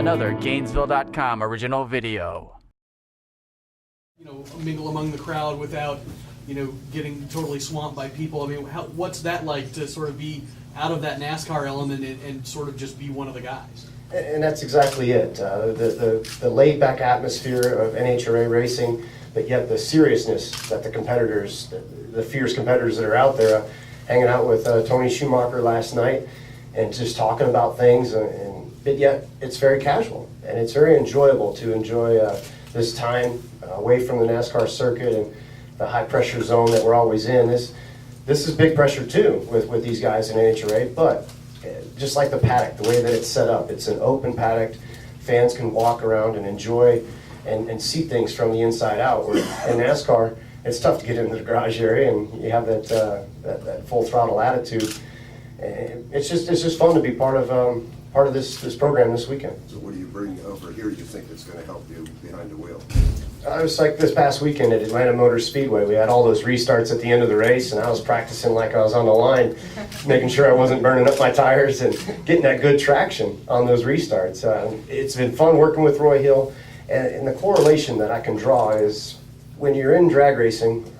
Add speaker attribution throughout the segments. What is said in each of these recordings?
Speaker 1: another Gainesville.com original video.
Speaker 2: Mingle among the crowd without, getting totally swamped by people. I mean, what's that like to sort of be out of that NASCAR element and sort of just be one of the guys?
Speaker 3: And that's exactly it. The laid-back atmosphere of NHRA racing, but yet the seriousness that the competitors, the fierce competitors that are out there, hanging out with Tony Schumacher last night and just talking about things, but yet it's very casual and it's very enjoyable to enjoy this time away from the NASCAR circuit and the high-pressure zone that we're always in. This is big pressure too with these guys in NHRA, but just like the paddock, the way that it's set up, it's an open paddock. Fans can walk around and enjoy and see things from the inside out. Where in NASCAR, it's tough to get into the garage area and you have that full throttle attitude. And it's just fun to be part of this program this weekend.
Speaker 4: So what do you bring over here you think that's going to help you behind the wheel?
Speaker 3: It was like this past weekend at Atlanta Motor Speedway. We had all those restarts at the end of the race, and I was practicing like I was on the line, making sure I wasn't burning up my tires and getting that good traction on those restarts. It's been fun working with Roy Hill, and the correlation that I can draw is when you're in drag racing,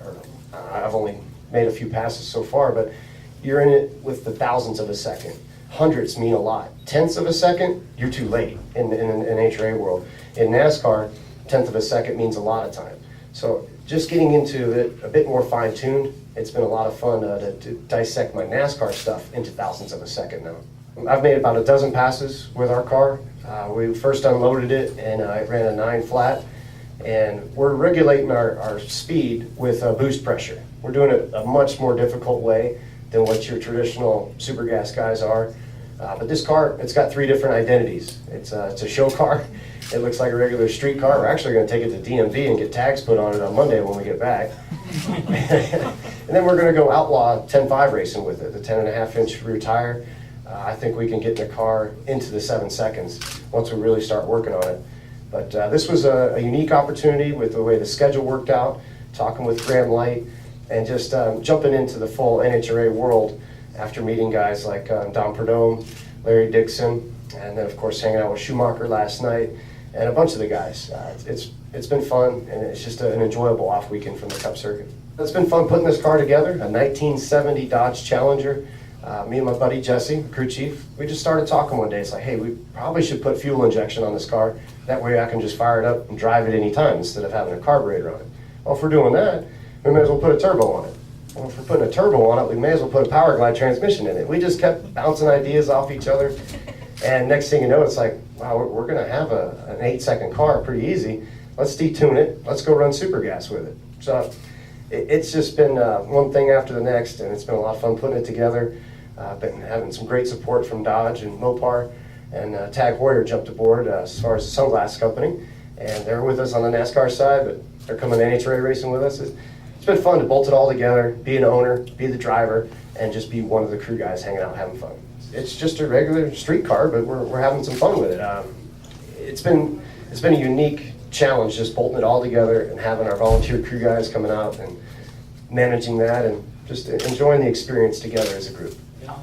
Speaker 3: I've only made a few passes so far, but you're in it with the thousandths of a second. Hundredths mean a lot. Tenths of a second, you're too late in NHRA world. In NASCAR, tenth of a second means a lot of time. So just getting into it a bit more fine-tuned, it's been a lot of fun to dissect my NASCAR stuff into thousandths of a second now. I've made about a dozen passes with our car. We first unloaded it and I ran a 9 flat, and we're regulating our speed with boost pressure. We're doing it a much more difficult way than what your traditional super gas guys are. But this car, it's got 3 different identities. It's a show car. It looks like a regular street car. We're actually going to take it to DMV and get tags put on it on Monday when we get back. And then we're going to go outlaw 10.5 racing with it, the 10.5-inch rear tire. I think we can get the car into the 7 seconds once we really start working on it. But this was a unique opportunity with the way the schedule worked out, talking with Graham Light, and just jumping into the full NHRA world after meeting guys like Don Perdome, Larry Dixon, and then of course hanging out with Schumacher last night and a bunch of the guys. It's been fun, and it's just an enjoyable off weekend from the Cup circuit. It's been fun putting this car together, a 1970 Dodge Challenger. Me and my buddy Jesse, the crew chief, we just started talking one day. It's like, hey, we probably should put fuel injection on this car. That way I can just fire it up and drive it anytime instead of having a carburetor on it. Well, if we're doing that, we may as well put a turbo on it. Well, if we're putting a turbo on it, we may as well put a power glide transmission in it. We just kept bouncing ideas off each other. And next thing you know, it's like, wow, we're going to have an 8-second car pretty easy. Let's detune it. Let's go run super gas with it. So it's just been one thing after the next, and it's been a lot of fun putting it together. Been having some great support from Dodge and Mopar, and Tag Heuer jumped aboard as far as the sunglass company, and they're with us on the NASCAR side, but they're coming to NHRA racing with us. It's been fun to bolt it all together, be an owner, be the driver, and just be one of the crew guys hanging out having fun. It's just a regular street car, but we're having some fun with it. It's been a unique challenge just bolting it all together and having our volunteer crew guys coming out and managing that and just enjoying the experience together as a group.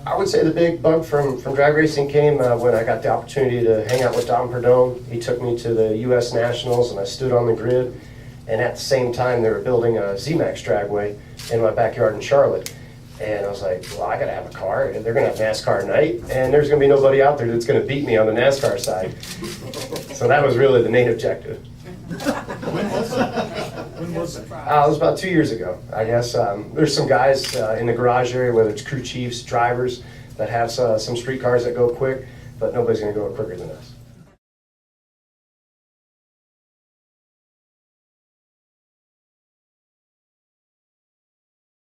Speaker 3: I would say the big bug from drag racing came when I got the opportunity to hang out with Don Perdome. He took me to the U.S. Nationals, and I stood on the grid. And at the same time, they were building a Z-Max dragway in my backyard in Charlotte. And I was like, well, I got to have a car. And they're going to have NASCAR night, and there's going to be nobody out there that's going to beat me on the NASCAR side. So that was really the main objective.
Speaker 2: When was it?
Speaker 3: It was about 2 years ago, I guess. There's some guys in the garage area, whether it's crew chiefs, drivers, that have some street cars that go quick, but nobody's going to go quicker than us.